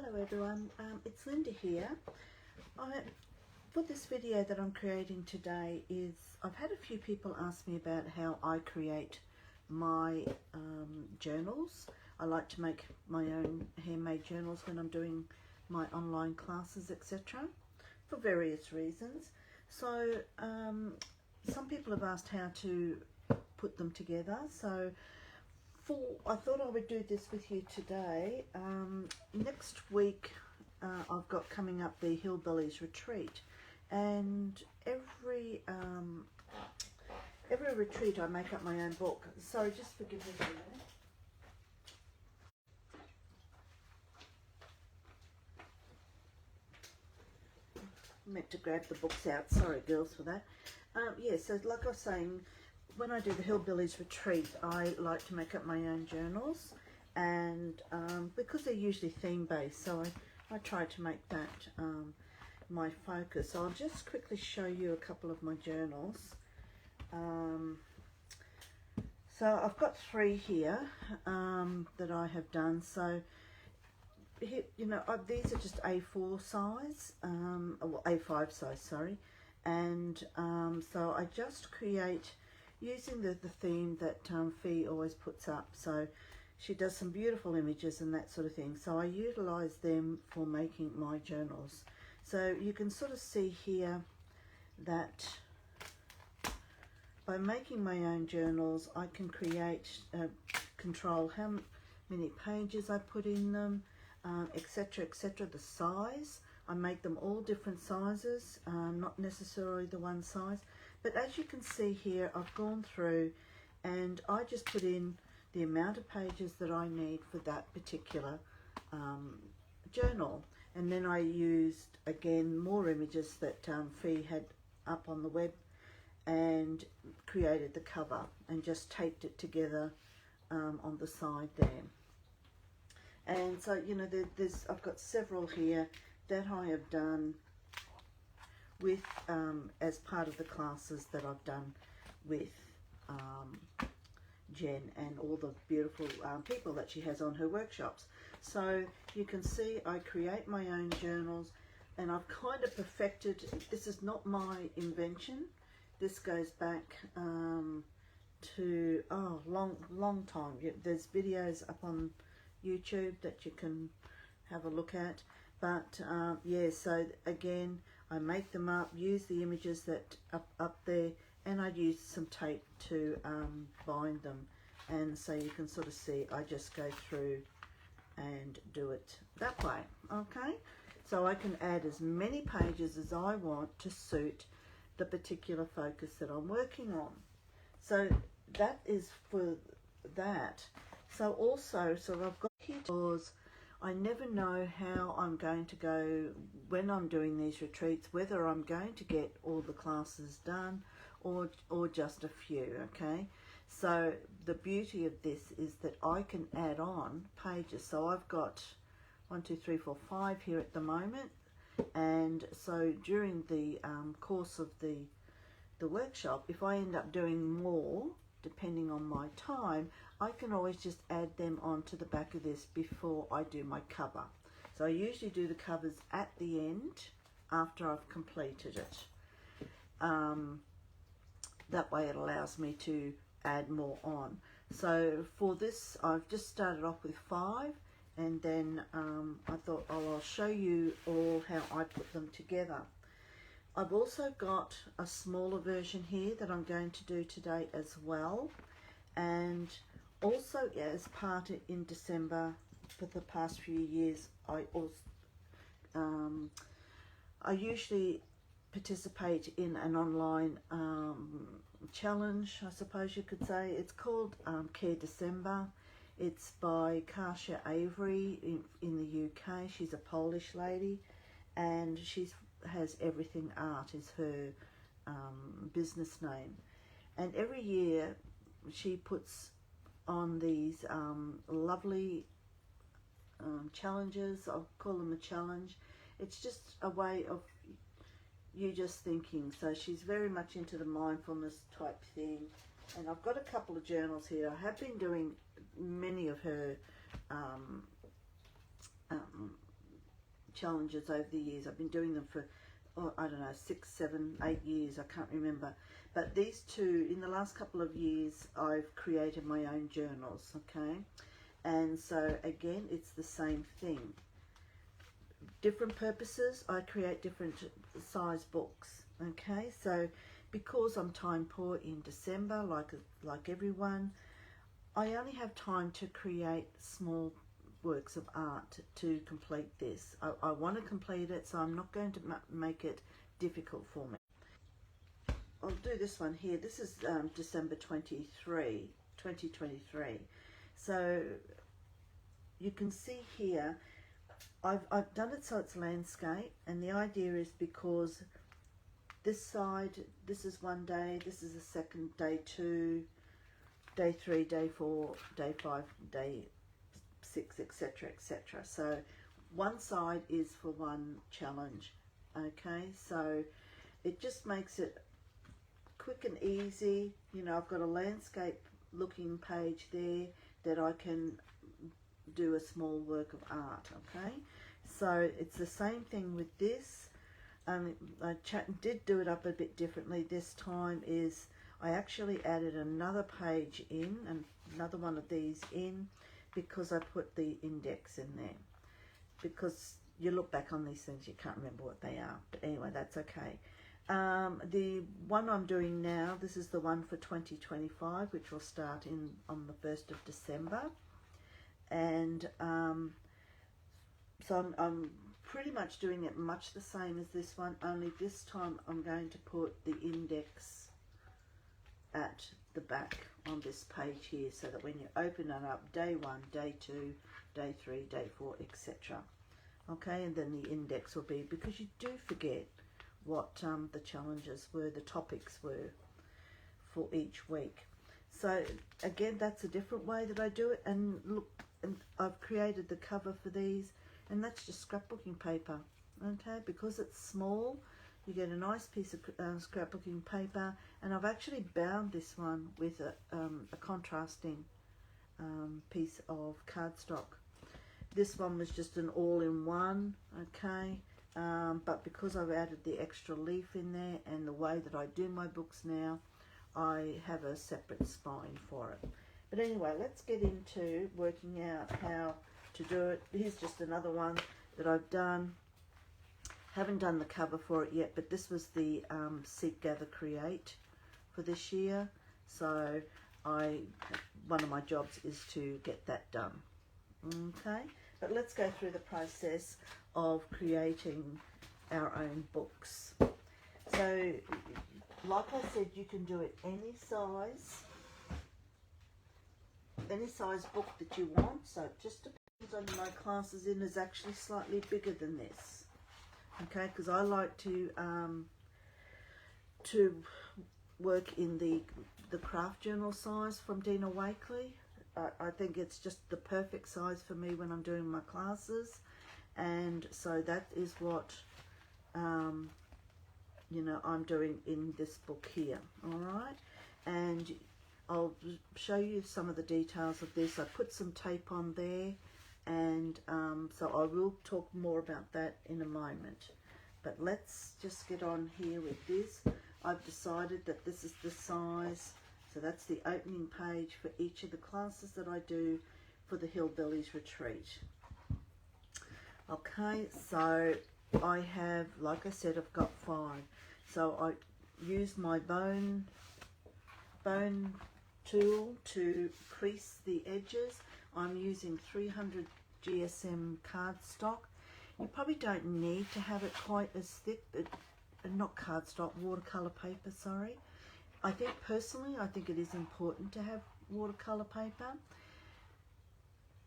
Hello everyone, it's Linda here. For this video that I'm creating today I've had a few people ask me about how I create my journals. I like to make my own handmade journals when I'm doing my online classes, etc., for various reasons. So some people have asked how to put them together. So I thought I would do this with you today. Next week I've got coming up the Hillbillies Retreat, and every retreat I make up my own book. So just forgive me for a minute. I meant to grab the books out. Sorry girls for that. Yeah, so like I was saying, when I do the Hillbillies Retreat, I like to make up my own journals, and because they're usually theme-based, so I try to make that my focus. So I'll just quickly show you a couple of my journals. So I've got three here that I have done. So here, these are just A4 size, well, A5 size, sorry, and so I just create using the theme that Fee always puts up. So she does some beautiful images and that sort of thing. So I utilize them for making my journals. So you can sort of see here that by making my own journals, I can create, control how many pages I put in them, etc., etc. The size, I make them all different sizes, not necessarily the one size. But as you can see here, I've gone through and I just put in the amount of pages that I need for that particular journal. And then I used, again, more images that Fee had up on the web and created the cover and just taped it together on the side there. And so, I've got several here that I have done with as part of the classes that I've done with Jen and all the beautiful people that she has on her workshops. So you can see I create my own journals, and I've kind of perfected. This is not my invention. This goes back to long time. There's videos up on YouTube that you can have a look at. But yeah, so again, I make them up, use the images that up there, and I use some tape to bind them. And so you can sort of see I just go through and do it that way. Okay, so I can add as many pages as I want to suit the particular focus that I'm working on. So that is for that. So also, so I've got here tools. I never know how I'm going to go when I'm doing these retreats, whether I'm going to get all the classes done or just a few, okay? So the beauty of this is that I can add on pages. So I've got 1, 2, 3, 4, 5 here at the moment. And so during the course of the workshop, if I end up doing more, depending on my time, I can always just add them onto the back of this before I do my cover. So I usually do the covers at the end after I've completed it. That way it allows me to add more on. So for this, I've just started off with 5, and then I thought, I'll show you all how I put them together. I've also got a smaller version here that I'm going to do today as well. And also, as part in December, for the past few years, I usually participate in an online challenge, I suppose you could say. It's called Care December. It's by Kasia Avery in the UK. She's a Polish lady, and she has Everything Art is her business name. And every year she puts on these lovely challenges. I'll call them a challenge. It's just a way of you just thinking. So she's very much into the mindfulness type thing. And I've got a couple of journals here. I have been doing many of her challenges over the years. I've been doing them for, oh, I don't know, 6, 7, 8 years. I can't remember. But these two, in the last couple of years, I've created my own journals, okay? And so, again, it's the same thing. Different purposes, I create different size books, okay? So, because I'm time poor in December, like everyone, I only have time to create small works of art to complete this. I want to complete it, so I'm not going to make it difficult for me. I'll do this one here. This is December 2023. So you can see here, I've done it so it's landscape, and the idea is because this side, this is one day, this is the second, day 2, day 3, day 4, day 5, day 6, etc., etc. So one side is for one challenge, okay? So it just makes it quick and easy. You know, I've got a landscape looking page there that I can do a small work of art, okay? So it's the same thing with this. I did do it up a bit differently this time. Is I actually added another page in, and another one of these in, because I put the index in there. Because you look back on these things, you can't remember what they are. But anyway, that's okay. The one I'm doing now, this is the one for 2025, which will start on the 1st of December. And so I'm pretty much doing it much the same as this one, only this time I'm going to put the index at the back on this page here, so that when you open it up, day 1, day 2, day 3, day 4, etc. Okay, and then the index will be, because you do forget what the challenges were, the topics were for each week. So again, that's a different way that I do it. And look, and I've created the cover for these, and that's just scrapbooking paper, okay? Because it's small, you get a nice piece of scrapbooking paper, and I've actually bound this one with a contrasting piece of cardstock. This one was just an all-in-one, okay? But because I've added the extra leaf in there, and the way that I do my books now, I have a separate spine for it. But anyway, let's get into working out how to do it. Here's just another one that I've done. Haven't done the cover for it yet, but this was the Seek, Gather, Create for this year. So one of my jobs is to get that done. Okay, but let's go through the process of creating our own books. So, like I said, you can do it any size book that you want. So it just depends on my classes in is actually slightly bigger than this. Okay, because I like to work in the craft journal size from Dina Wakley. I think it's just the perfect size for me when I'm doing my classes, and so that is what you know, I'm doing in this book here. All right, and I'll show you some of the details of this. I put some tape on there, and so I will talk more about that in a moment. But let's just get on here with this. I've decided that this is the size, so that's the opening page for each of the classes that I do for the Hillbillies Retreat. Okay, so I have, like I said, I've got 5. So I use my bone tool to crease the edges. I'm using 300 GSM cardstock. You probably don't need to have it quite as thick, but not cardstock, watercolor paper, sorry. I think personally, I think it is important to have watercolor paper.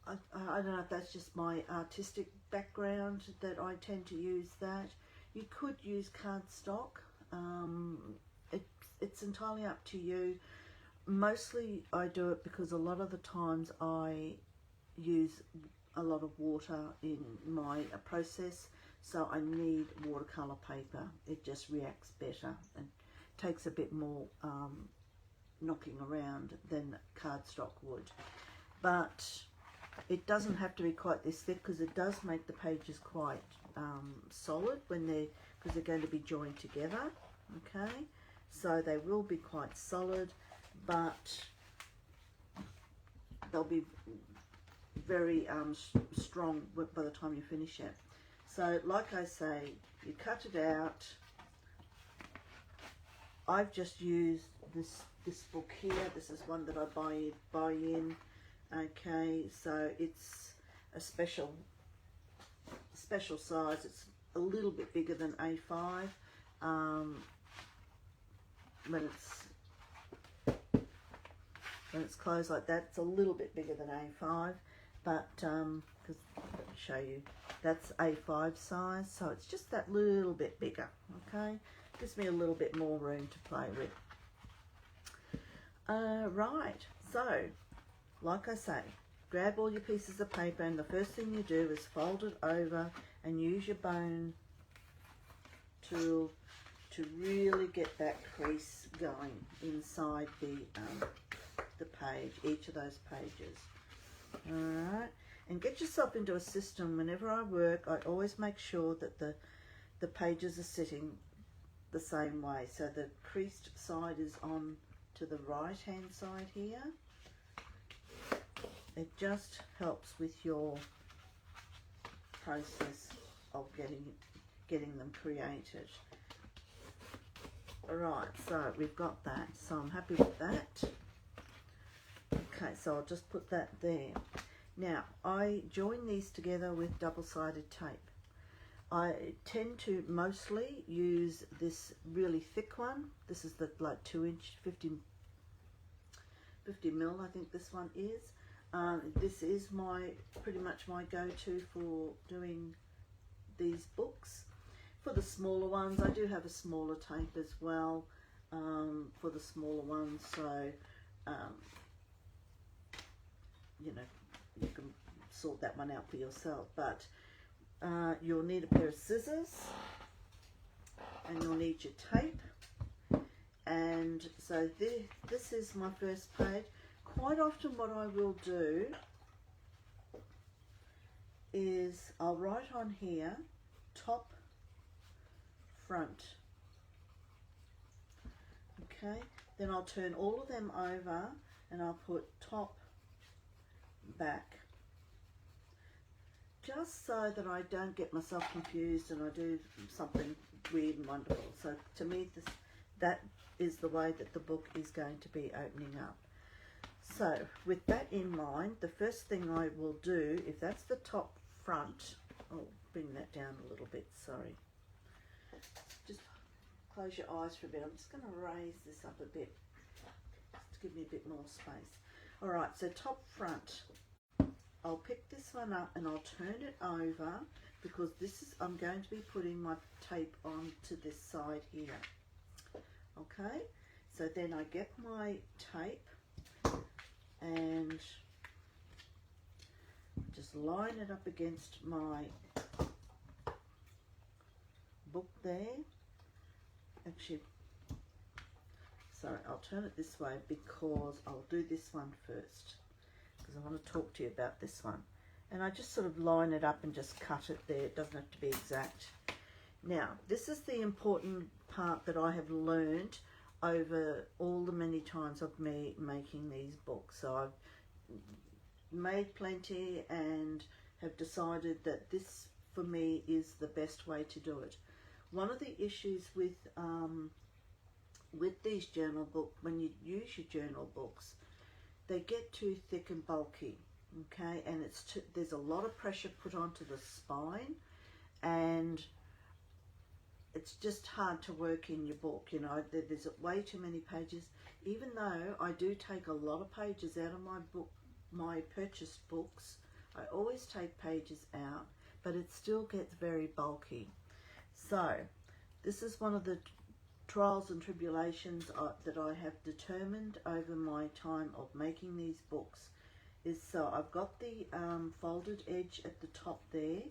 I don't know if that's just my artistic background that I tend to use that. You could use cardstock. It's entirely up to you. Mostly I do it because a lot of the times I use a lot of water in my process, so I need watercolor paper. It just reacts better and takes a bit more knocking around than cardstock would. But it doesn't have to be quite this thick, because it does make the pages quite solid when because they're going to be joined together. Okay, so they will be quite solid, but they'll be very strong by the time you finish it. So like I say, you cut it out. I've just used this book here. This is one that I buy in. Okay, so it's a special size. It's a little bit bigger than A5. When it's closed like that, it's a little bit bigger than A5, but because I'll show you, that's A5 size, so it's just that little bit bigger. Okay, gives me a little bit more room to play with. Right, so like I say, grab all your pieces of paper, and the first thing you do is fold it over and use your bone tool to really get that crease going inside the page, each of those pages. Alright, and get yourself into a system. Whenever I work, I always make sure that the pages are sitting the same way. So the creased side is on to the right hand side here. It just helps with your process of getting them created. Alright, so we've got that, so I'm happy with that. Okay, so I'll just put that there. Now, I join these together with double-sided tape. I tend to mostly use this really thick one. This is the like 2-inch, 50 mil, I think this one is. This is pretty much my go-to for doing these books. For the smaller ones, I do have a smaller tape as well for the smaller ones, so you know, you can sort that one out for yourself. But you'll need a pair of scissors, and you'll need your tape. And so this is my first page. Quite often what I will do is I'll write on here top, front. Okay, then I'll turn all of them over and I'll put top, back, just so that I don't get myself confused and I do something weird and wonderful. So to me, that is the way that the book is going to be opening up. So with that in mind, the first thing I will do, if that's the top front, I'll bring that down a little bit, sorry. Just close your eyes for a bit. I'm just going to raise this up a bit, just to give me a bit more space. All right, so top front. I'll pick this one up and I'll turn it over, because I'm going to be putting my tape on to this side here. Okay, so then I get my tape and just line it up against my book there. Actually, sorry, I'll turn it this way because I'll do this one first, because I want to talk to you about this one. And I just sort of line it up and just cut it there. It doesn't have to be exact. Now, this is the important part that I have learned over all the many times of me making these books. So I've made plenty and have decided that this, for me, is the best way to do it. One of the issues with these journal books, when you use your journal books, they get too thick and bulky, okay, and there's a lot of pressure put onto the spine, and it's just hard to work in your book. You know, there's way too many pages. Even though I do take a lot of pages out of my book, my purchased books, I always take pages out, but it still gets very bulky. So this is one of the trials and tribulations that I have determined over my time of making these books. So I've got the folded edge at the top there.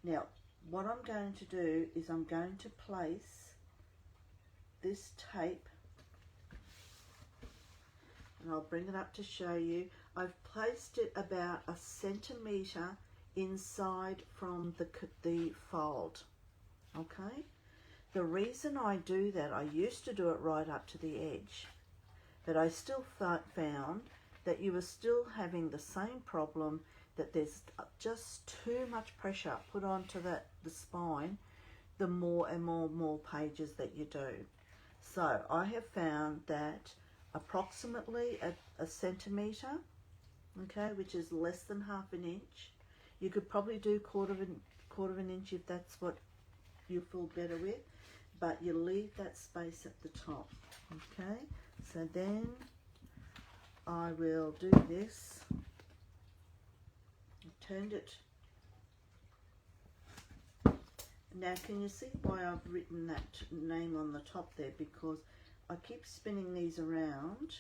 Now what I'm going to do is I'm going to place this tape, and I'll bring it up to show you. I've placed it about 1 centimetre inside from the fold. Okay, the reason I do that, I used to do it right up to the edge, but I still found that you were still having the same problem, that there's just too much pressure put onto the spine the more and more pages that you do. So I have found that approximately a centimetre, okay, which is less than half an inch. You could probably do quarter of an inch if that's what you feel better with, but you leave that space at the top. Okay, so then I will do this. I turned it. Now can you see why I've written that name on the top there? Because I keep spinning these around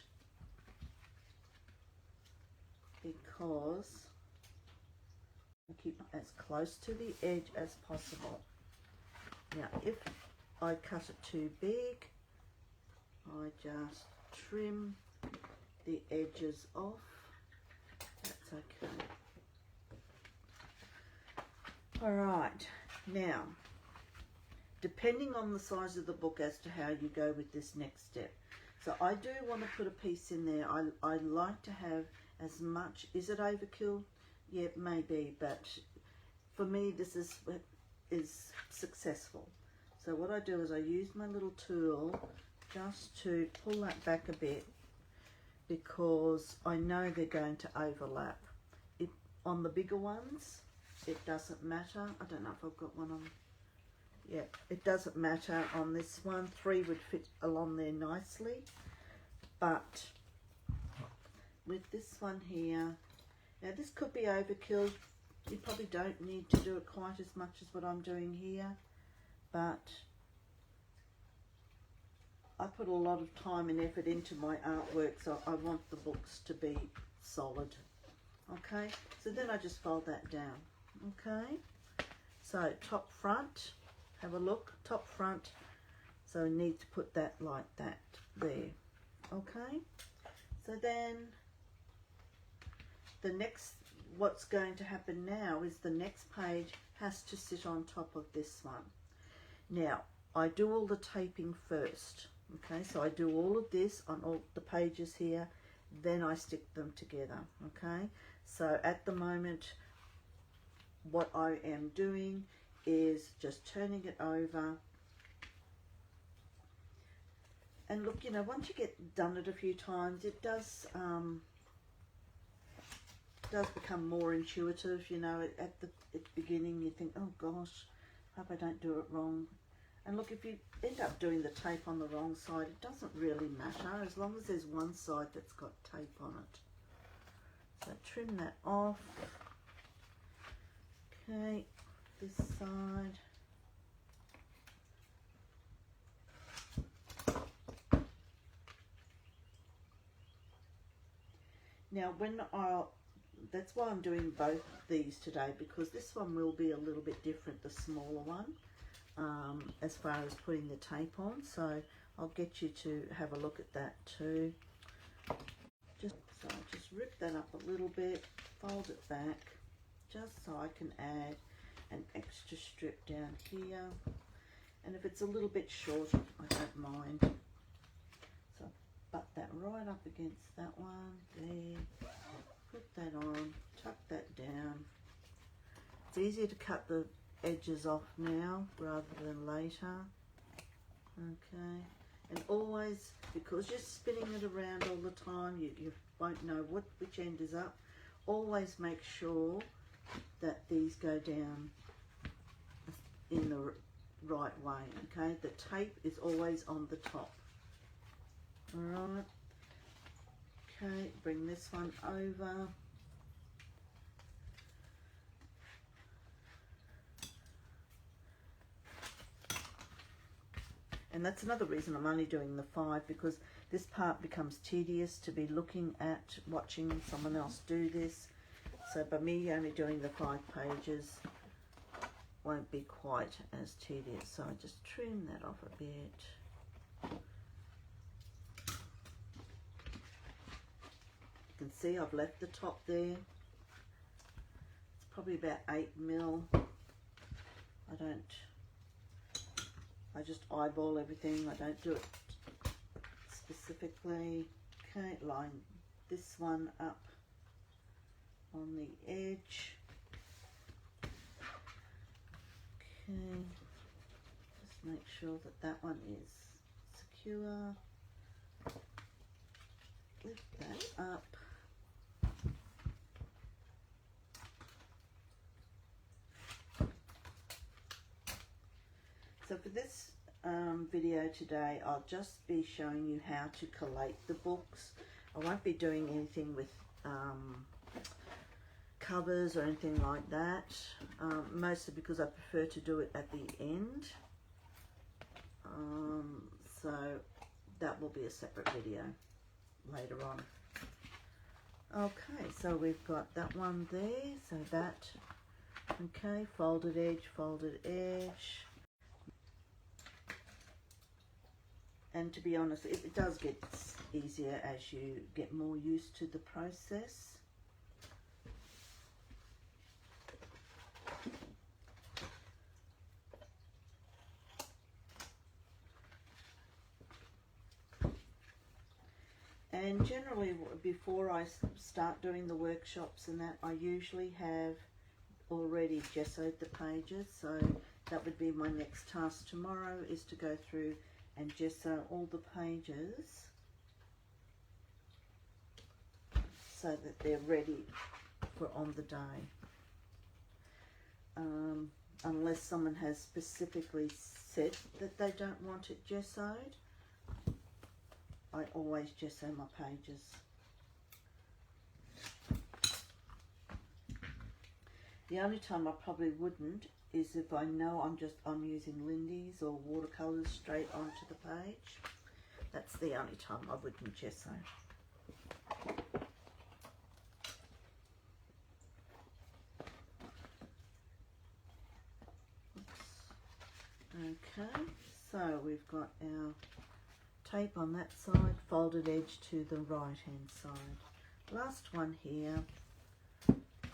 because I keep as close to the edge as possible. Now if I cut it too big, I just trim the edges off. That's okay. Alright, now depending on the size of the book as to how you go with this next step. So I do want to put a piece in there. I like to have as much. Is it overkill? Yeah, maybe, but for me this is successful. So what I do is I use my little tool just to pull that back a bit, because I know they're going to overlap. On the bigger ones, it doesn't matter. I don't know if I've got one on. Yeah, it doesn't matter on this one. 3 would fit along there nicely. But with this one here, now this could be overkill. You probably don't need to do it quite as much as what I'm doing here. But I put a lot of time and effort into my artwork, so I want the books to be solid. Okay, so then I just fold that down. Okay, so top front, have a look, top front. So I need to put that like that there. Okay, so then the next, what's going to happen now is the next page has to sit on top of this one. Now I do all the taping first. Okay, so I do all of this on all the pages here, then I stick them together. Okay, so at the moment what I am doing is just turning it over. And look, you know, once you get done it a few times, it does become more intuitive. You know, at the beginning you think, oh gosh, I hope I don't do it wrong. And look, if you end up doing the tape on the wrong side, it doesn't really matter, as long as there's one side that's got tape on it. So trim that off. Okay, this side. Now that's why I'm doing both these today, because this one will be a little bit different, the smaller one, as far as putting the tape on. So I'll get you to have a look at that too. Just rip that up a little bit, fold it back, just so I can add an extra strip down here. And if it's a little bit short, I don't mind. So butt that right up against that one there, put that on, tuck that down. It's easier to cut the edges off now rather than later. Okay, and always, because you're spinning it around all the time, you won't know which end is up. Always make sure that these go down in the right way. Okay, the tape is always on the top. Alright, okay, bring this one over. And that's another reason I'm only doing the 5, because this part becomes tedious to be looking at, watching someone else do this. So by me only doing the 5 pages won't be quite as tedious. So I just trim that off a bit. You can see I've left the top there. It's probably about 8mm. I just eyeball everything. I don't do it specifically. Okay, line this one up on the edge. Okay, just make sure that that one is secure. Lift that up. So for this video today, I'll just be showing you how to collate the books. I won't be doing anything with covers or anything like that, mostly because I prefer to do it at the end. So that will be a separate video later on. Okay, so we've got that one there, so that, okay, folded edge. And to be honest, it does get easier as you get more used to the process. And generally, before I start doing the workshops and that, I usually have already gessoed the pages. So that would be my next task tomorrow, is to go through and gesso all the pages so that they're ready for on the day. Unless someone has specifically said that they don't want it gessoed, I always gesso my pages. The only time I probably wouldn't is if I know I'm using Lindy's or watercolours straight onto the page. That's the only time I wouldn't gesso. Okay, so we've got our tape on that side, folded edge to the right hand side. Last one here.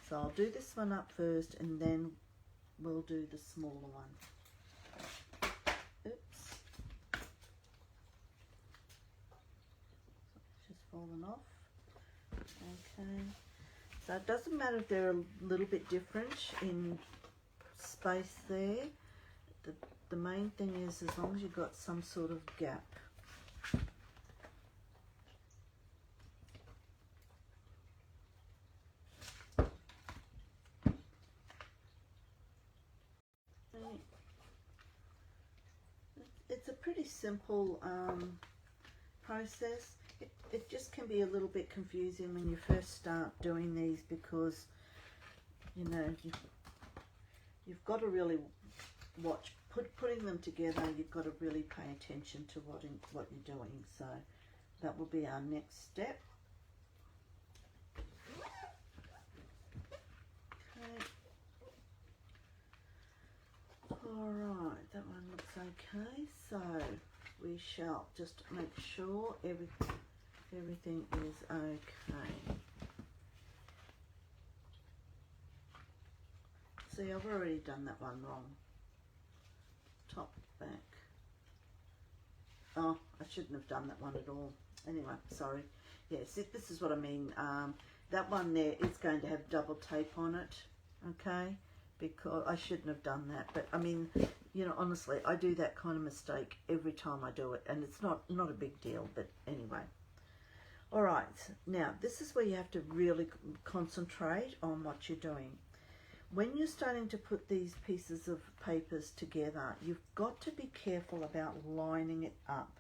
So I'll do this one up first and then we'll do the smaller one. Oops. It's just fallen off. Okay. So it doesn't matter if they're a little bit different in space there. The main thing is as long as you've got some sort of gap. It's a pretty simple process. It just can be a little bit confusing when you first start doing these, because you know you've got to really watch putting them together. You've got to really pay attention to what you're doing. So that will be our next step. Okay. Alright, that one looks okay, so we shall just make sure everything is okay. See, I've already done that one wrong. Top, back. Oh, I shouldn't have done that one at all. Anyway, sorry. Yes, this is what I mean. That one there is going to have double tape on it, okay? Because I shouldn't have done that, but I mean, you know, honestly, I do that kind of mistake every time I do it, and it's not a big deal, but anyway. All right, now this is where you have to really concentrate on what you're doing. When you're starting to put these pieces of papers together, you've got to be careful about lining it up,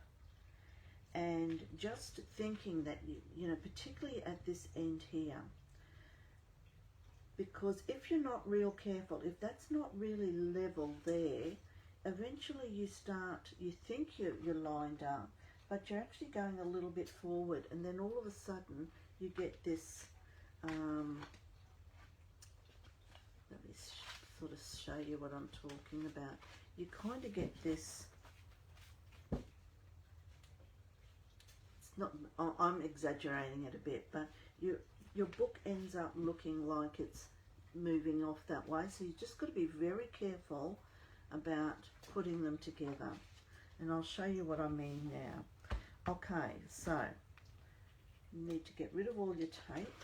and just thinking that you know, particularly at this end here. Because if you're not real careful, if that's not really level there, eventually you think you're lined up, but you're actually going a little bit forward, and then all of a sudden you get this, let me sort of show you what I'm talking about. You kind of get this, it's not, I'm exaggerating it a bit, but your book ends up looking like it's moving off that way. So you just got to be very careful about putting them together. And I'll show you what I mean now. Okay, so you need to get rid of all your tape.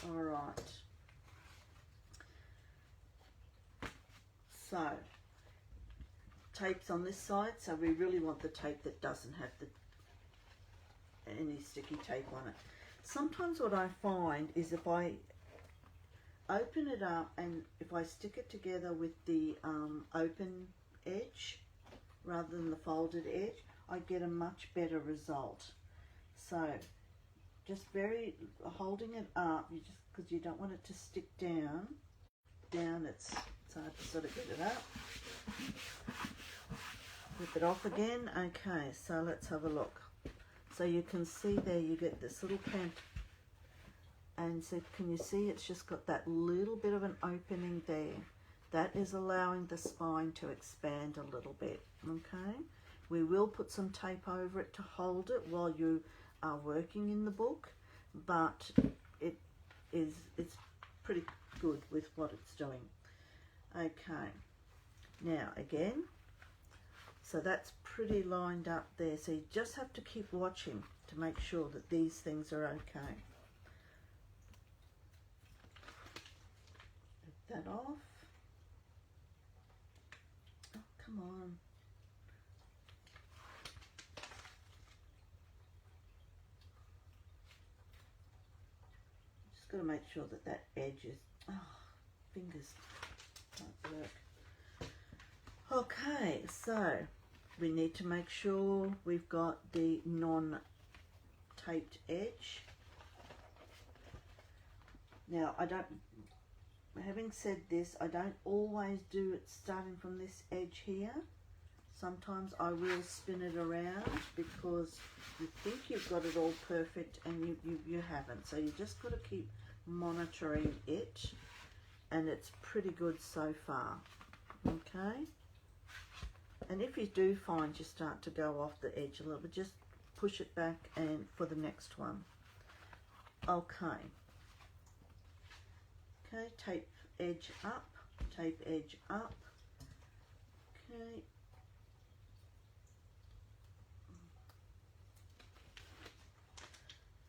All right. So, tape's on this side, so we really want the tape that doesn't have any sticky tape on it. Sometimes what I find is if I open it up and if I stick it together with the open edge rather than the folded edge, I get a much better result. So just holding it up, you just, because you don't want it to stick down, it's hard to sort of get it up. Rip it off again. Okay, so let's have a look. So you can see there you get this little pant, and so can you see it's just got that little bit of an opening there. That is allowing the spine to expand a little bit. Okay, we will put some tape over it to hold it while you are working in the book, but it's pretty good with what it's doing. Okay, now again, so that's pretty lined up there, so you just have to keep watching to make sure that these things are okay. Get that off. Oh, come on. Just got to make sure that that edge is, fingers don't work. Okay, so we need to make sure we've got the non-taped edge. Now, having said this, I don't always do it starting from this edge here. Sometimes I will spin it around because you think you've got it all perfect and you haven't. So you just got to keep monitoring it, and it's pretty good so far. Okay? And if you do find you start to go off the edge a little bit, just push it back and for the next one. Okay. Okay, tape edge up, tape edge up. Okay.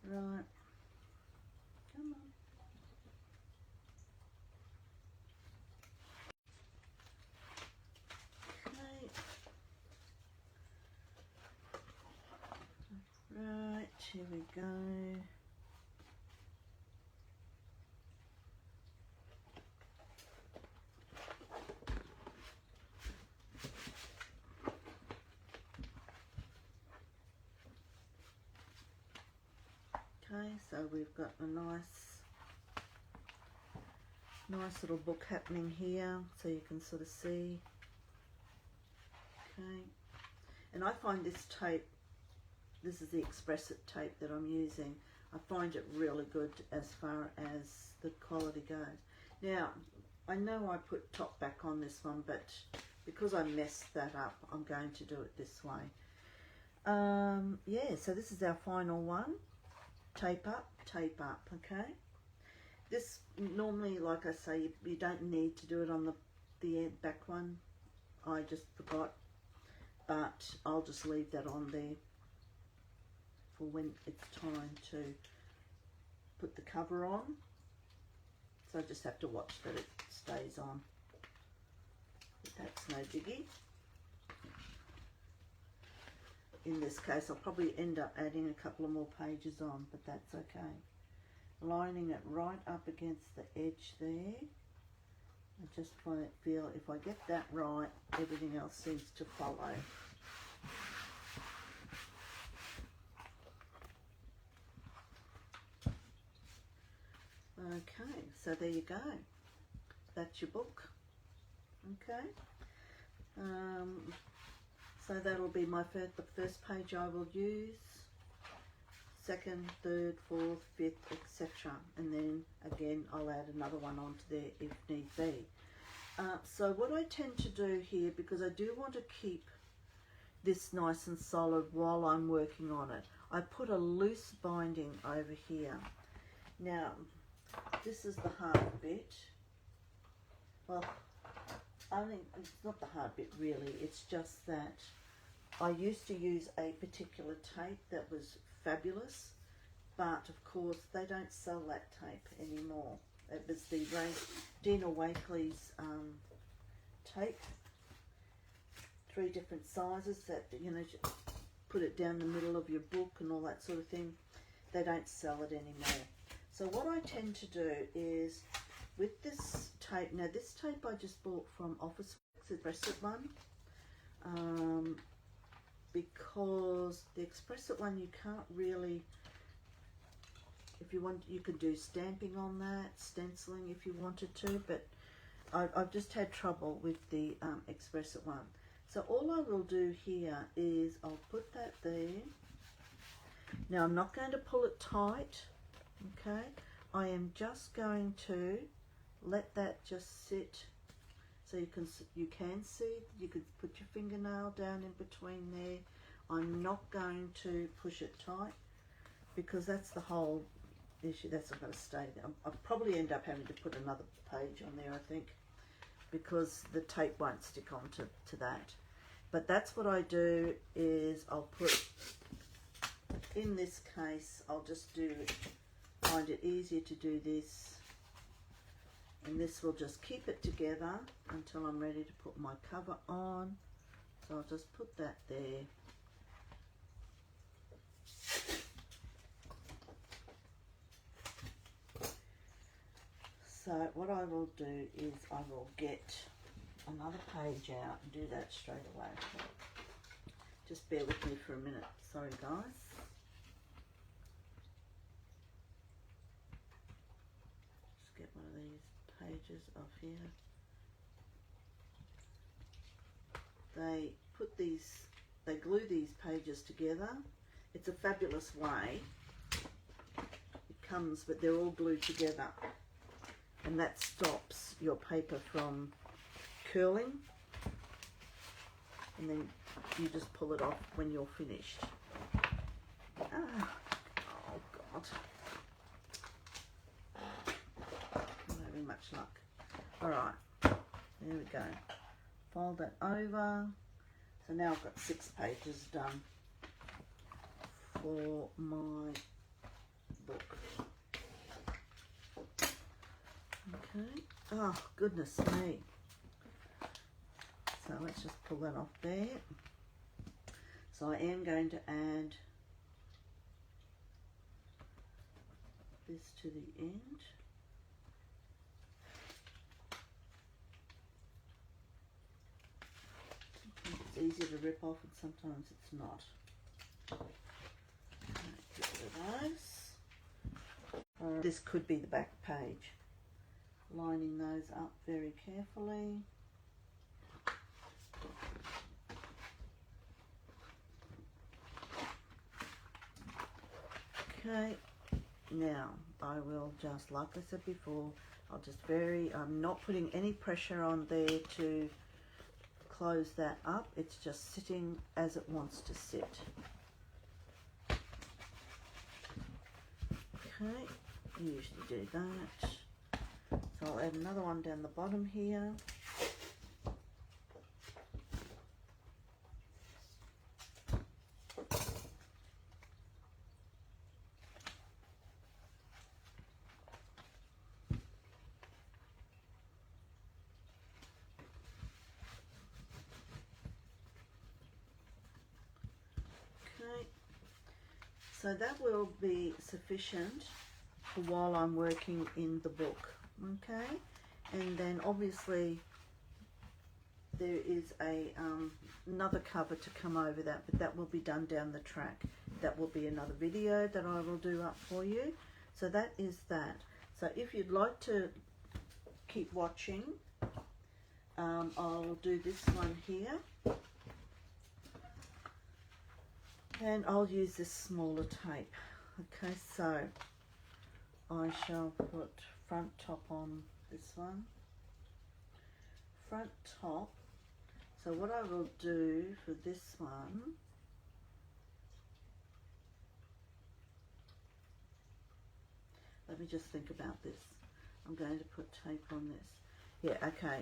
Right. Come on. Right, here we go. Okay, so we've got a nice little book happening here, so you can sort of see. Okay, and I find this tape, this is the Express It tape that I'm using. I find it really good as far as the quality goes. Now, I know I put top back on this one, but because I messed that up, I'm going to do it this way. Yeah, so this is our final one. Tape up, okay? This, normally, like I say, you don't need to do it on the back one. I just forgot, but I'll just leave that on there for when it's time to put the cover on. So I just have to watch that it stays on. But that's no biggie. In this case, I'll probably end up adding a couple of more pages on, but that's okay. Lining it right up against the edge there. I just feel if I get that right, everything else seems to follow. Okay, so there you go. That's your book. Okay. So that'll be the first page I will use, second, third, fourth, fifth, etc. And then again, I'll add another one onto there if need be. So what I tend to do here, because I do want to keep this nice and solid while I'm working on it, I put a loose binding over here. Now, this is the hard bit. Well, I think it's not the hard bit really, it's just that I used to use a particular tape that was fabulous, but of course they don't sell that tape anymore. It was the Dina Wakley's tape, 3 different sizes that, you know, put it down the middle of your book and all that sort of thing. They don't sell it anymore. So what I tend to do is with this tape, now this tape I just bought from Officeworks, the Express-It one, because the Express-It one you can't really, if you want, you could do stamping on that, stenciling if you wanted to, but I've just had trouble with the Express-It one. So all I will do here is I'll put that there. Now I'm not going to pull it tight, okay? I am just going to let that just sit, so you can see, you could put your fingernail down in between there. I'm not going to push it tight, because that's the whole issue. That's not going to stay there. I'll probably end up having to put another page on there, I think, because the tape won't stick on to that. But that's what I do, is I'll put, in this case, I'll just find it easier to do this, and this will just keep it together until I'm ready to put my cover on. So I'll just put that there. So what I will do is I will get another page out and do that straight away. Just bear with me for a minute. Sorry guys. Just get one of these pages off here. They glue these pages together. It's a fabulous way. It comes, but they're all glued together. And that stops your paper from curling, and then you just pull it off when you're finished. Oh God, not having much luck. All right, there we go. Fold that over. So now I've got 6 pages done for my book. Okay. Oh, goodness me. So let's just pull that off there. So I am going to add this to the end. Sometimes it's easier to rip off and sometimes it's not. Get rid of those. This could be the back page. Lining those up very carefully. Okay, now I will just, like I said before, I'm not putting any pressure on there to close that up. It's just sitting as it wants to sit. Okay, I usually do that. So I'll add another one down the bottom here. Okay, so that will be sufficient for while I'm working in the book. Okay, and then obviously there is another cover to come over that, but that will be done down the track. That will be another video that I will do up for you. So that is that. So if you'd like to keep watching, I'll do this one here, and I'll use this smaller tape. Okay, so I shall put front top on this one, front top. So what I will do for this one, let me just think about this. I'm going to put tape on this. Yeah, okay.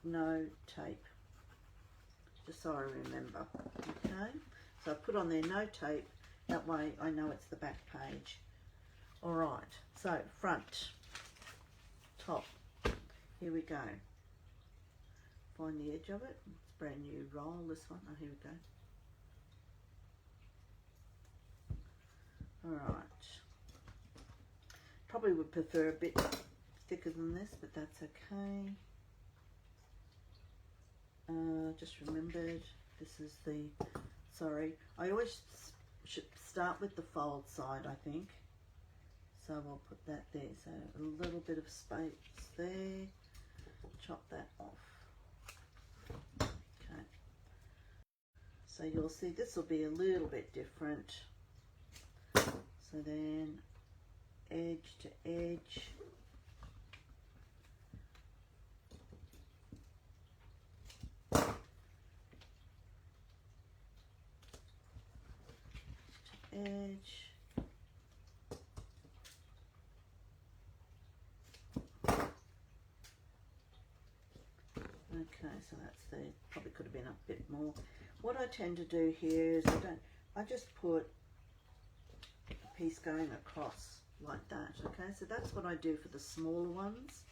No tape. Just so I remember. Okay. So I put on there no tape. That way I know it's the back page. Alright. So front. Top. Here we go. Find the edge of it. It's a brand new roll, this one. Oh, here we go. Alright. Probably would prefer a bit thicker than this, but that's okay. Just remembered, this is the, sorry, I always should start with the fold side, I think. So I'll put that there. So a little bit of space there. Chop that off. Okay. So you'll see this will be a little bit different. So then edge to edge. Edge. Okay, so that's the, probably could have been a bit more. What I tend to do here is I just put a piece going across like that. Okay, so that's what I do for the smaller ones.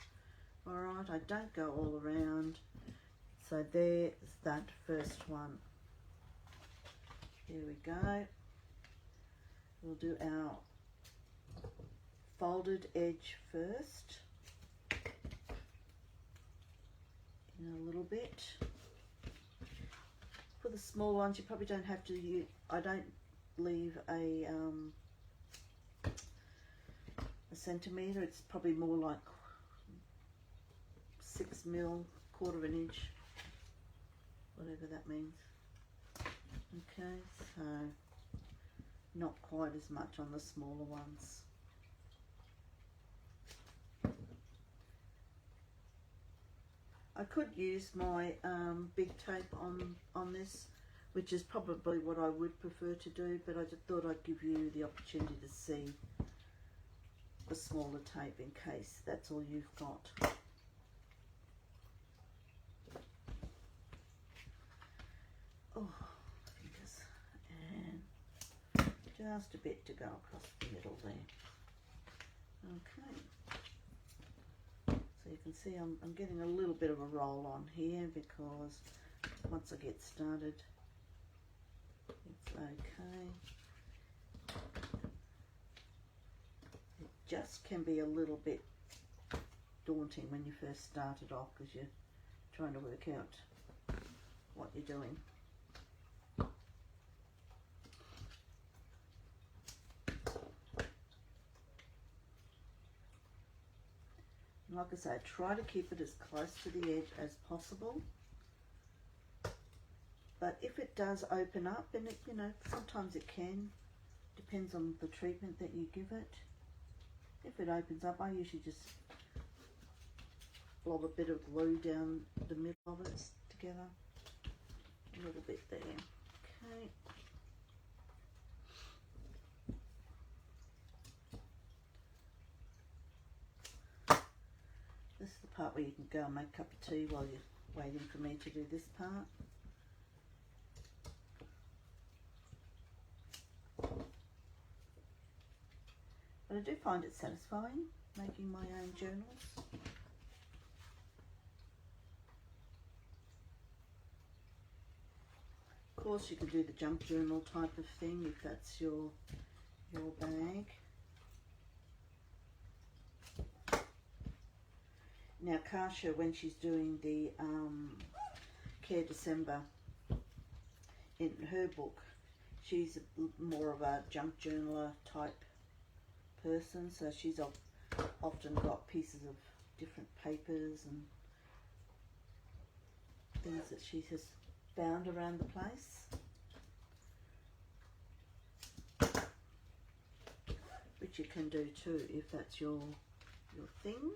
All right, I don't go all around. So there's that first one. Here we go. We'll do our folded edge first. In a little bit. For the small ones, you probably don't have to use, I don't leave a centimetre. It's probably more like 6 mil, quarter of an inch, whatever that means. Okay, so not quite as much on the smaller ones. I could use my big tape on this, which is probably what I would prefer to do, but I just thought I'd give you the opportunity to see the smaller tape in case that's all you've got. Oh, fingers. And just a bit to go across the middle there. Okay. So you can see I'm getting a little bit of a roll on here because once I get started, it's okay. It just can be a little bit daunting when you first start it off because you're trying to work out what you're doing. Like I say, try to keep it as close to the edge as possible. But if it does open up, and it, you know, sometimes it can, depends on the treatment that you give it. If it opens up, I usually just blob a bit of glue down the middle of it together. A little bit there. Okay. This is the part where you can go and make a cup of tea while you're waiting for me to do this part. But I do find it satisfying making my own journals. Of course, you can do the junk journal type of thing if that's your bag. Now, Kasia, when she's doing the Care December, in her book, she's more of a junk journaler type person, so she's often got pieces of different papers and things that she has found around the place, which you can do too if that's your thing.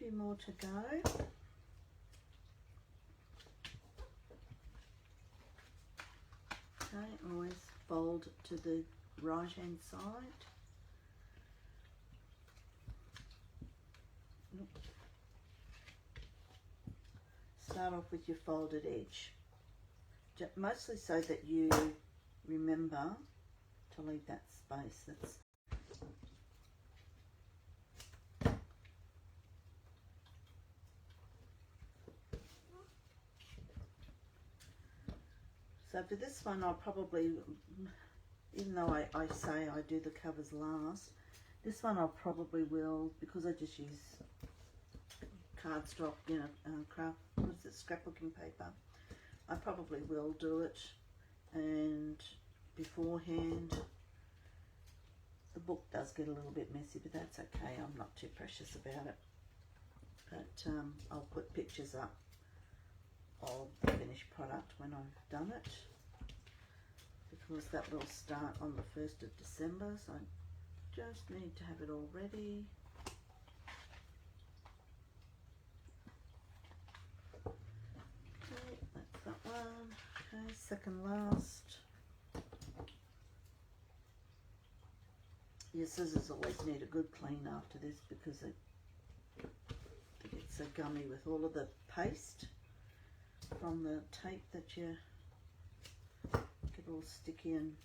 few more to go. Okay, always fold to the right hand side. Start off with your folded edge, mostly so that you remember to leave that space. That's so for this one, I'll probably, even though I say I do the covers last, this one I'll probably will, because I just use cardstock, you know, craft, what's it, scrapbooking paper. I probably will do it, and beforehand. The book does get a little bit messy, but that's okay. I'm not too precious about it. But I'll put pictures up of the finished product when I've done it, because that will start on the 1st of December, so I just need to have it all ready. Okay, that's that one. Okay, second last. Your scissors always need a good clean after this, because they get so gummy with all of the paste from the tape that you get all sticky and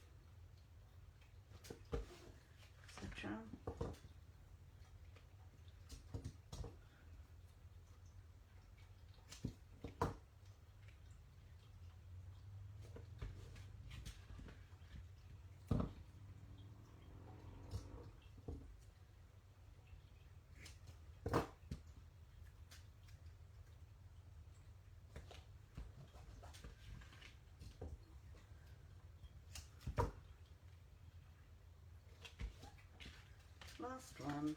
etc. Last one.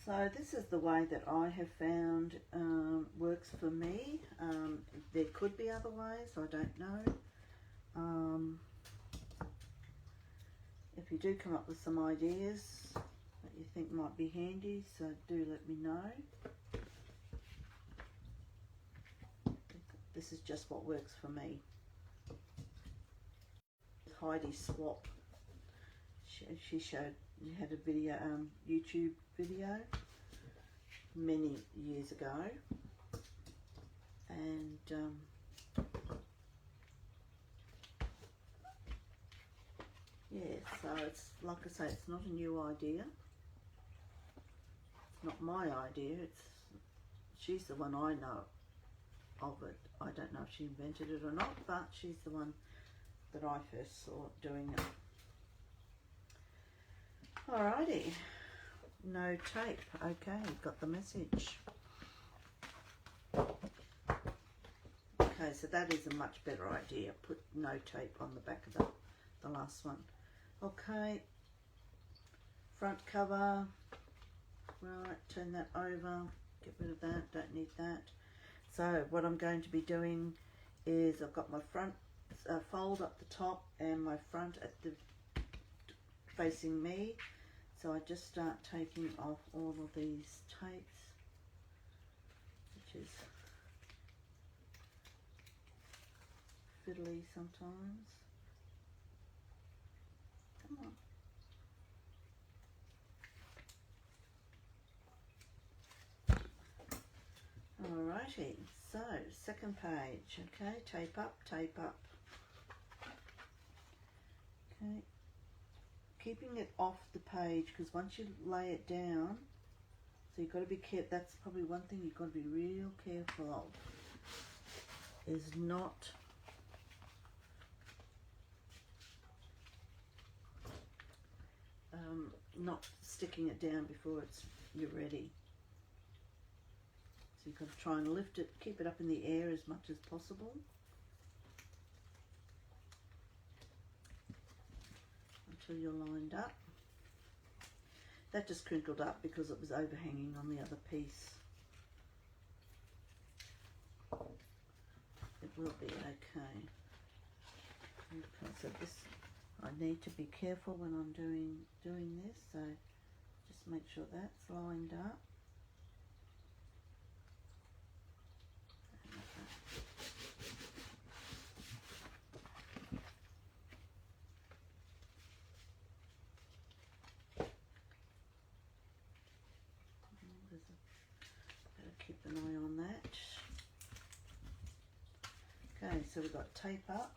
So this is the way that I have found works for me. There could be other ways, I don't know. If you do come up with some ideas that you think might be handy, so do let me know. This is just what works for me. Heidi Swap, she had a video, YouTube video many years ago, and yeah, so it's like I say, it's not a new idea. It's not my idea. She's the one I know of it. I don't know if she invented it or not, but she's the one that I first saw doing it. Alrighty, no tape. Okay, got the message. Okay, so that is a much better idea. Put no tape on the back of the last one. Okay, front cover. Right, turn that over. Get rid of that. Don't need that. So what I'm going to be doing is I've got my front fold up the top and my front at the facing me. So I just start taking off all of these tapes, which is fiddly sometimes. Come on. Alrighty, so second page. Okay, tape up, tape up. Okay, keeping it off the page, because once you lay it down, so you've got to be careful. That's probably one thing you've got to be real careful of, is not sticking it down before you're ready. So you've got to try and lift it, keep it up in the air as much as possible until you're lined up. that just crinkled up because it was overhanging on the other piece. It will be okay. Okay, so this, I need to be careful when I'm doing this, so just make sure that's lined up. Better keep an eye on that. Okay, so we've got tape up.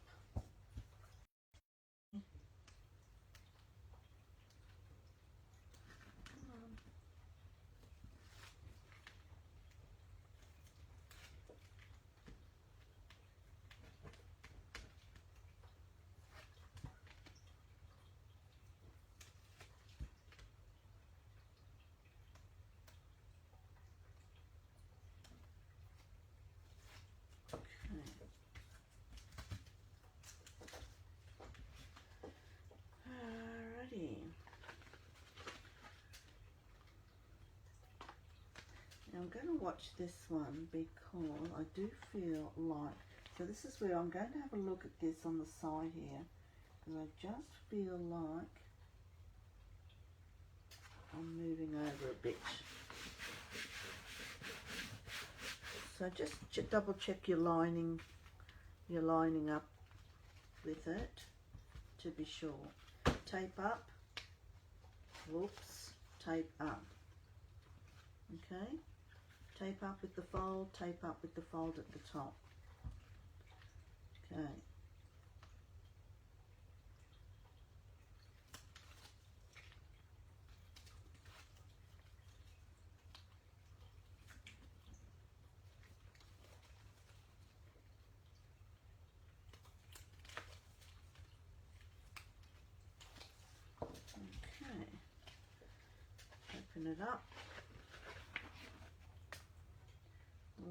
Alrighty. Now I'm going to watch this one because I do feel like, so this is where I'm going to have a look at this on the side here, because I just feel like I'm moving over a bit. So just double check your lining up with it to be sure. Tape up, whoops, tape up, okay, tape up with the fold, tape up with the fold at the top, okay. Okay, open it up,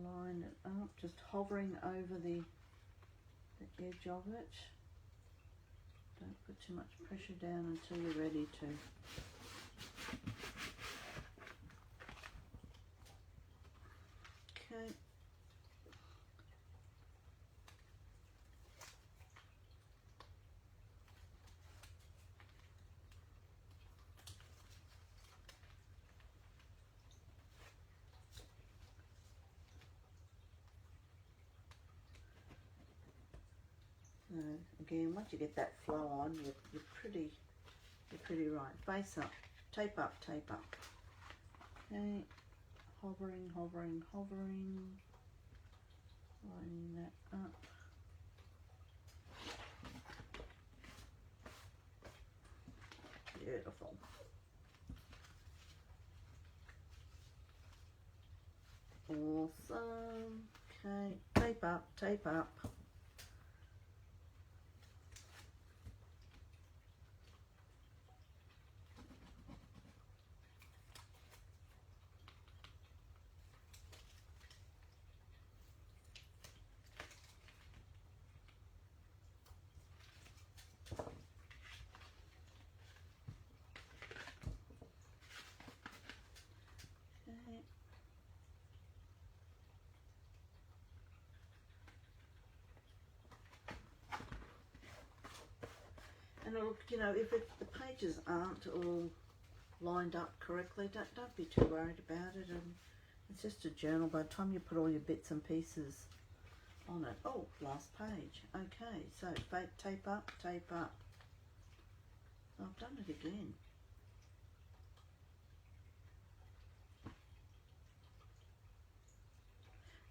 line it up, just hovering over the edge of it. Don't put too much pressure down until you're ready to. Okay. So again, once you get that flow on, you're pretty right. Face up, tape up, tape up. Okay, hovering, hovering, hovering, lining that up. Beautiful. Awesome. Okay, tape up, tape up. Okay. And look, you know, if the pages aren't all lined up correctly, don't be too worried about it. And it's just a journal. By the time you put all your bits and pieces on it, oh, last page. Okay, so tape up, tape up. I've done it again.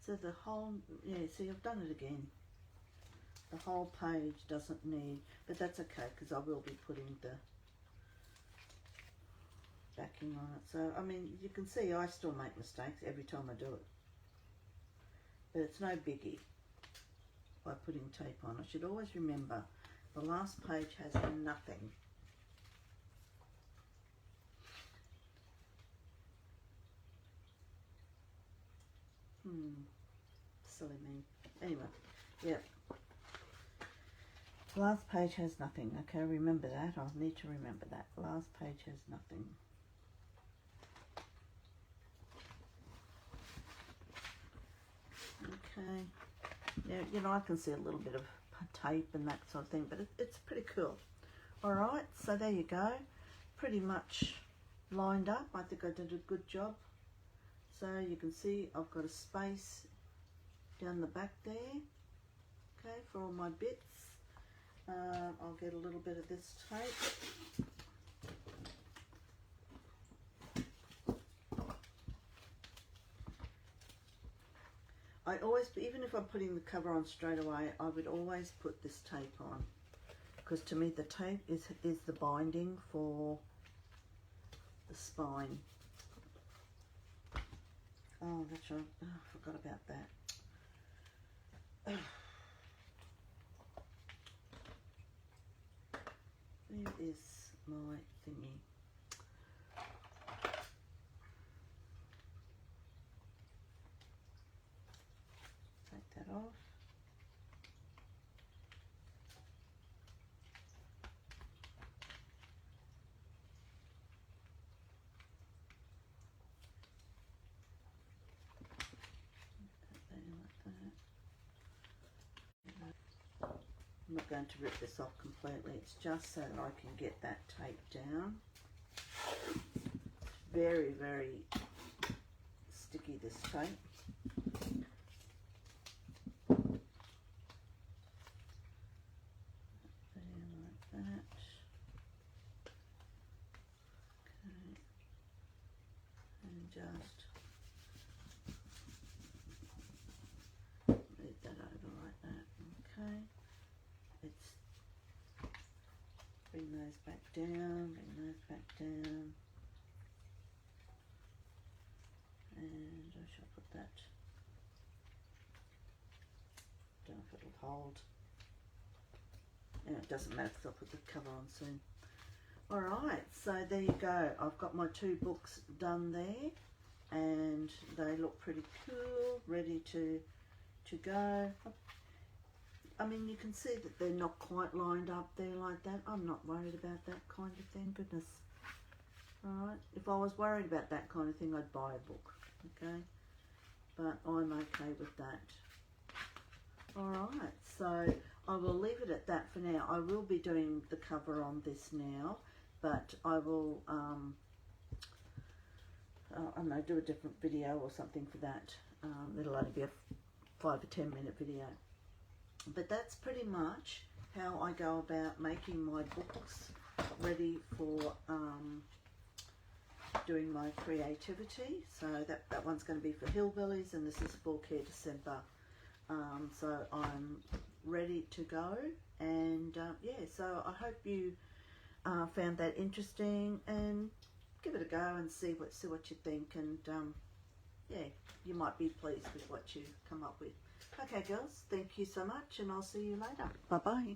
So the whole, yeah, see, I've done it again. The whole page doesn't need, but that's okay because I will be putting the backing on it. So, I mean, you can see I still make mistakes every time I do it. But it's no biggie by putting tape on. I should always remember the last page has nothing. Silly me. Anyway, yeah. Last page has nothing. Okay, remember that. I'll need to remember that. Last page has nothing. Okay. Yeah, you know, I can see a little bit of tape and that sort of thing, but it's pretty cool. All right, so there you go. Pretty much lined up. I think I did a good job. So you can see I've got a space down the back there, okay, for all my bits. I'll get a little bit of this tape. I always, even if I'm putting the cover on straight away, I would always put this tape on, because to me the tape is the binding for the spine. Oh, that's right. Oh, I forgot about that. Where is my thingy? Take that off. I'm not going to rip this off completely, it's just so that I can get that tape down. Very, very sticky, this tape. There, like that. Okay. And just move that over like that. Okay. It's bring those back down, bring those back down, and I shall put that, don't know if it'll hold. Yeah, it doesn't matter because I'll put the cover on soon. Alright, so there you go. I've got my 2 books done there, and they look pretty cool, ready to go. I mean, you can see that they're not quite lined up there like that. I'm not worried about that kind of thing, goodness. Alright, if I was worried about that kind of thing, I'd buy a book, okay? But I'm okay with that. Alright, so I will leave it at that for now. I will be doing the cover on this now, but I will, I don't know, do a different video or something for that. It'll only be a 5 or 10 minute video. But that's pretty much how I go about making my books ready for doing my creativity. So that one's going to be for Hillbillies, and this is for Care December. So I'm ready to go, and yeah, so I hope you found that interesting, and give it a go and see what you think, and yeah, you might be pleased with what you come up with. Okay, girls, thank you so much, and I'll see you later. Bye-bye.